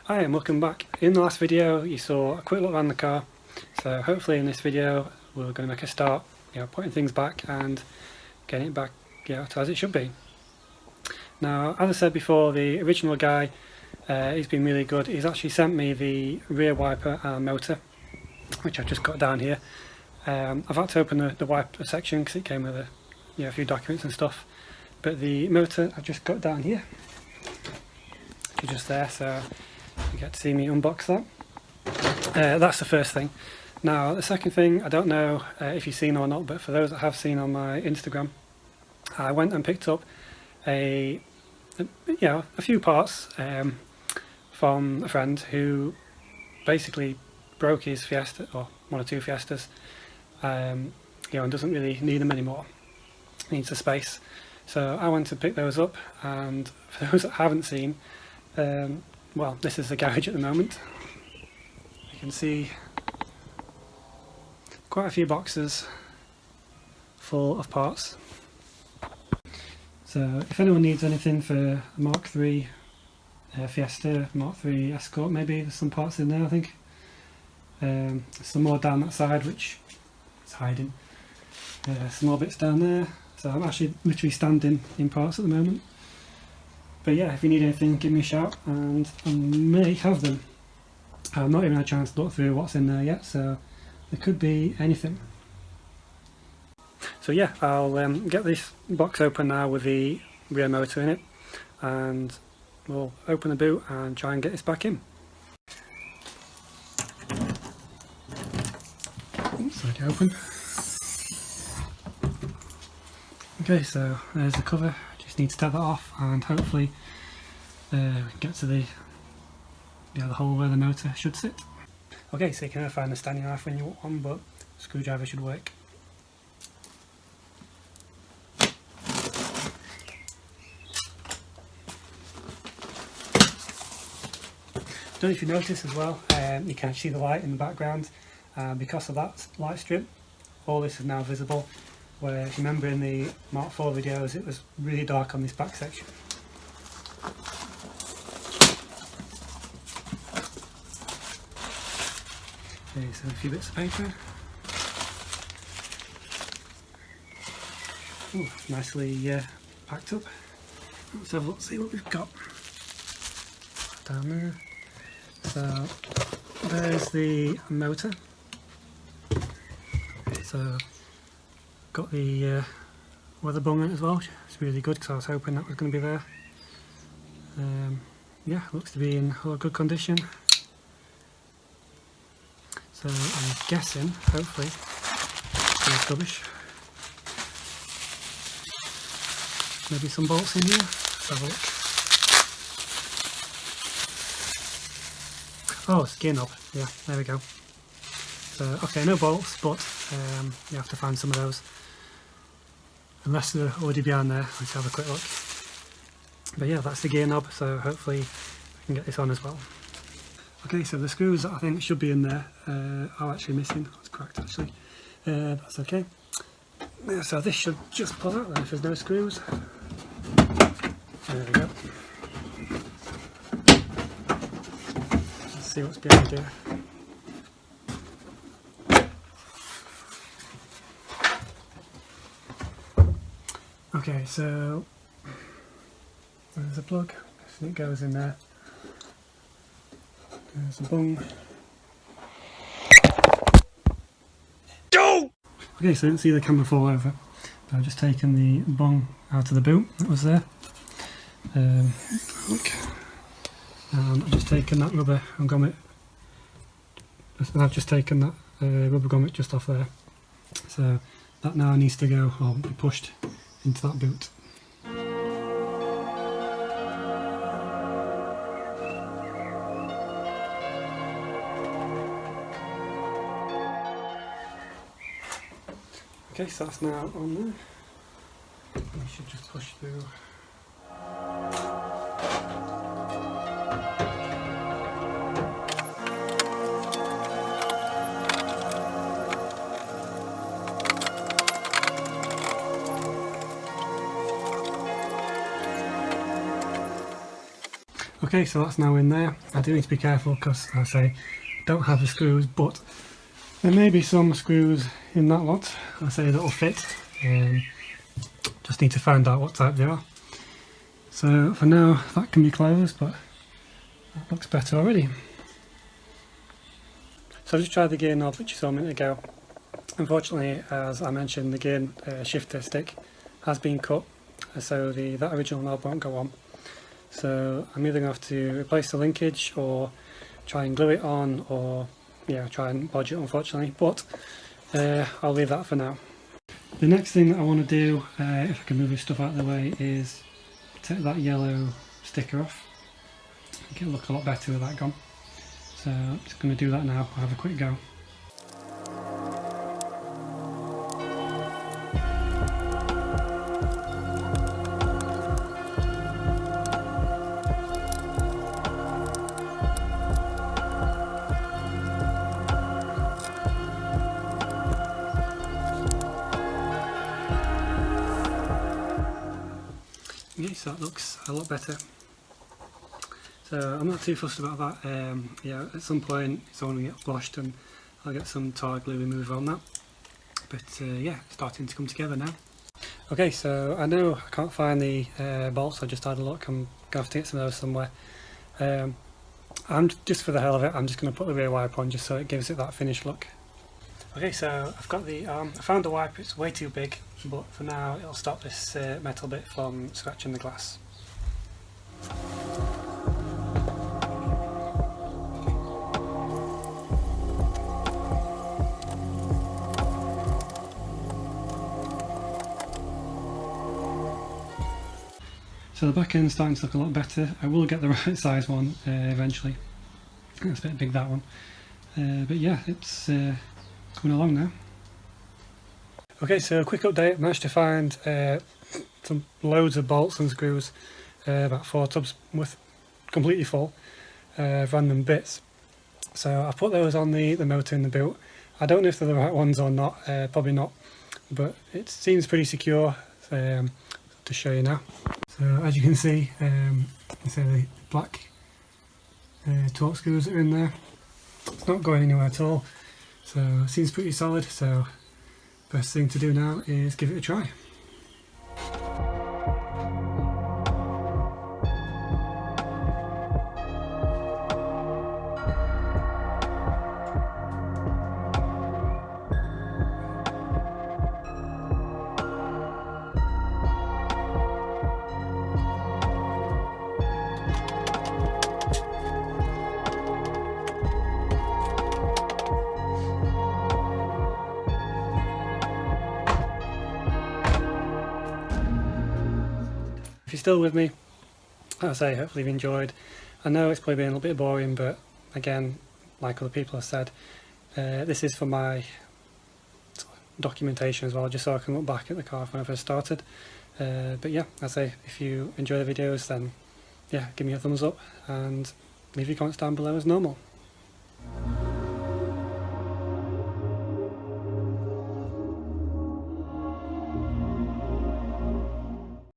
Hi and welcome back. In the last video you saw a quick look around the car, so hopefully in this video we're going to make a start, putting things back and getting it back to as it should be. Now, as I said before, the original guy, he's been really good. He's actually sent me the rear wiper and motor, which I've just got down here. I've had to open the wiper section because it came with a few documents and stuff, but the motor I've just got down here, which is just there, so you get to see me unbox that. That's the first thing. Now the second thing, I don't know if you've seen or not, but for those that have seen on my Instagram, I went and picked up a few parts from a friend who basically broke his Fiesta, or one or two Fiestas, and doesn't really need them anymore. Needs the space. So I went to pick those up, and for those that haven't seen, well, this is the garage at the moment. You can see quite a few boxes full of parts. So if anyone needs anything for a Mark III Fiesta, Mark III Escort, maybe there's some parts in there, I think. There's some more down that side which is hiding. Some more bits down there. So I'm actually literally standing in parts at the moment. But yeah, if you need anything, give me a shout and I may have them. I've not even had a chance to look through what's in there yet, so there could be anything. So yeah, I'll get this box open now with the rear motor in it, and we'll open the boot and try and get this back in. Oops, let it open. Okay, so there's the cover. Just need to take that off and hopefully get to the hole where the motor should sit. Okay, so you can never find the standing knife when you want one, but screwdriver should work. Don't know if you notice as well, you can see the light in the background, and because of that light strip, all this is now visible. Where, if you remember in the Mark IV videos, it was really dark on this back section. Okay, so a few bits of paper. Ooh, nicely packed up. Let's have a look, see what we've got down there. So there's the motor. So got the weather bung in it as well, which is really good because I was hoping that was going to be there. Yeah, looks to be in good condition. So I'm guessing, hopefully, it's rubbish. Maybe some bolts in here. Let's have a look. Oh, it's gear knob. Yeah, there we go. So, okay, no bolts, but you have to find some of those. Unless they're already behind there, let's have a quick look. But yeah, that's the gear knob, so hopefully I can get this on as well. Okay, so the screws that I think should be in there are actually missing. That's cracked actually. That's okay. So this should just pull out then if there's no screws. There we go. Let's see what's behind here. Okay, so there's a plug, so it goes in there. There's a bung. Okay, so I didn't see the camera fall over, but I've just taken the bung out of the boot that was there. Look. And I've just taken that rubber grommet, and I've just taken that rubber grommet just off there. So that now needs to go, or be pushed into that boot. Okay, so that's now on there. We should just push through. Okay, so that's now in there. I do need to be careful because, as I say, I don't have the screws, but there may be some screws in that lot, I say, that'll fit. Just need to find out what type they are. So for now that can be closed, but that looks better already. So I've just tried the gear knob which you saw a minute ago. Unfortunately, as I mentioned, the gear shifter stick has been cut, so that original knob won't go on. So I'm either going to have to replace the linkage or try and glue it on, or try and bodge it, unfortunately, but I'll leave that for now. The next thing that I want to do, if I can move this stuff out of the way, is take that yellow sticker off. Make it look a lot better with that gone. So I'm just going to do that now. I'll have a quick go. Okay, so that looks a lot better. So I'm not too fussed about that. At some point it's only get washed and I'll get some tar glue remover on that. But it's starting to come together now. Okay, so I know I can't find the bolts. I just had a look. I'm going to have to get some of those somewhere. I'm just, for the hell of it, I'm just going to put the rear wiper on just so it gives it that finished look. Okay, so I've got the I found the wiper. It's way too big, but for now it'll stop this metal bit from scratching the glass. So the back end's starting to look a lot better. I will get the right size one eventually. It's a bit big, that one. But yeah, it's coming along now. Okay, so a quick update. I managed to find some loads of bolts and screws, about 4 tubs worth, completely full, of random bits. So I put those on the motor in the boot. I don't know if they're the right ones or not, probably not, but it seems pretty secure. To show you now. So as you can see, the black torque screws are in there. It's not going anywhere at all, so it seems pretty solid. So best thing to do now is give it a try. If you're still with me, as I say, hopefully you've enjoyed. I know it's probably been a little bit boring, but again, like other people have said, this is for my documentation as well, just so I can look back at the car when I first started. But yeah, as I say, if you enjoy the videos, then yeah, give me a thumbs up and leave your comments down below as normal.